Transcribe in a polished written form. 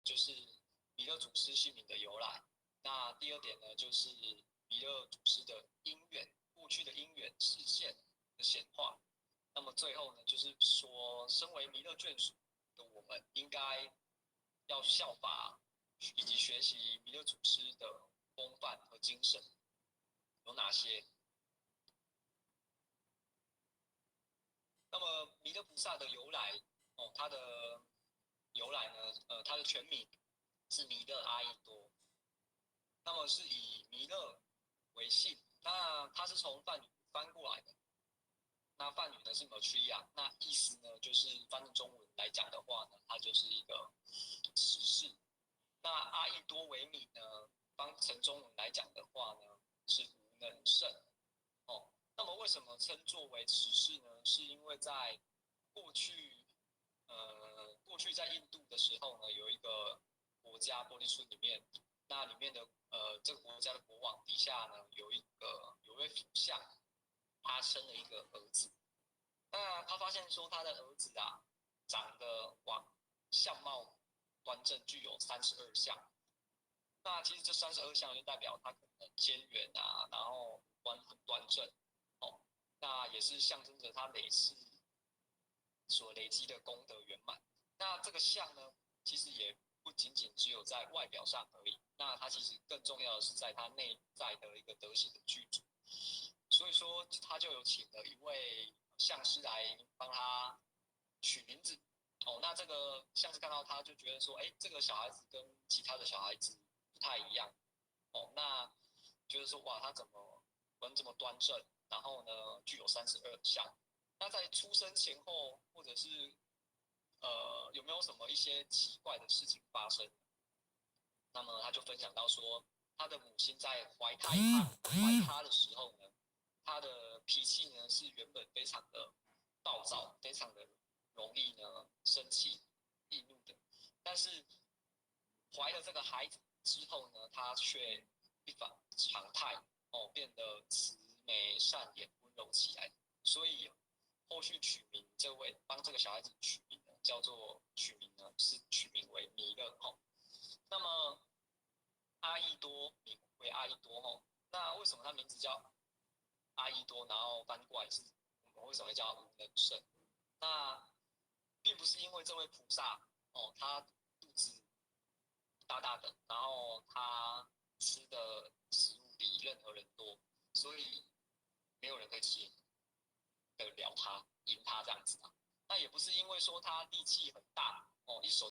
就是弥勒祖师姓名的由来。那第二点呢，就是弥勒祖师的因缘，过去的因缘实现的显化。那么最后呢，就是说，身为弥勒眷属的我们，应该要效法以及学习弥勒祖师的风范和精神有哪些？那么弥勒菩萨的由来，他的由来呢，他的全名是弥勒阿逸多，那么是以弥勒为姓，那他是从梵语翻过来的。那梵语呢是 Maitreya， 那意思呢就是翻译中文来讲的话呢，它就是一个持世。那阿逸多为米呢，翻成中文来讲的话呢是无能胜。那么为什么称作为持世呢？是因为在过去，过去在印度的时候呢，有一个国家玻璃村里面，那里面的这个国家的国王底下呢有一位辅相，他生了一个儿子。那他发现说他的儿子啊，长得相貌端正，具有32项。那其实这32项就代表他可能肩圆啊，然后五官很端正，那也是象征着他累世所累积的功德圆满。那这个相呢，其实也不仅仅只有在外表上而已，那它其实更重要的是在他内在的一个德行的具足。所以说，他就有请了一位相师来帮他取名字。那这个相师看到他就觉得说，哎，这个小孩子跟其他的小孩子不太一样。那就是说，哇，他怎么人这么端正，然后呢，具有32项。那在出生前后，或者是有没有什么一些奇怪的事情发生？那么他就分享到说，他的母亲在怀他的时候呢，他的脾气呢是原本非常的暴躁，非常的容易呢生气、易怒的。但是怀了这个孩子之后呢，他却一反常态，变得慈眉善眼、温柔起来。所以后续帮这个小孩子取名呢，是取名为弥勒。那么阿逸多名为阿逸多。那为什么他名字叫阿逸多，然后翻过来是我们为什么会叫他无能胜？那并不是因为这位菩萨他肚子大大的，然后他吃的食物比任何人多，所以没有人可以吃得了他，赢他这样子啊。那也不是因为说他力气很大一手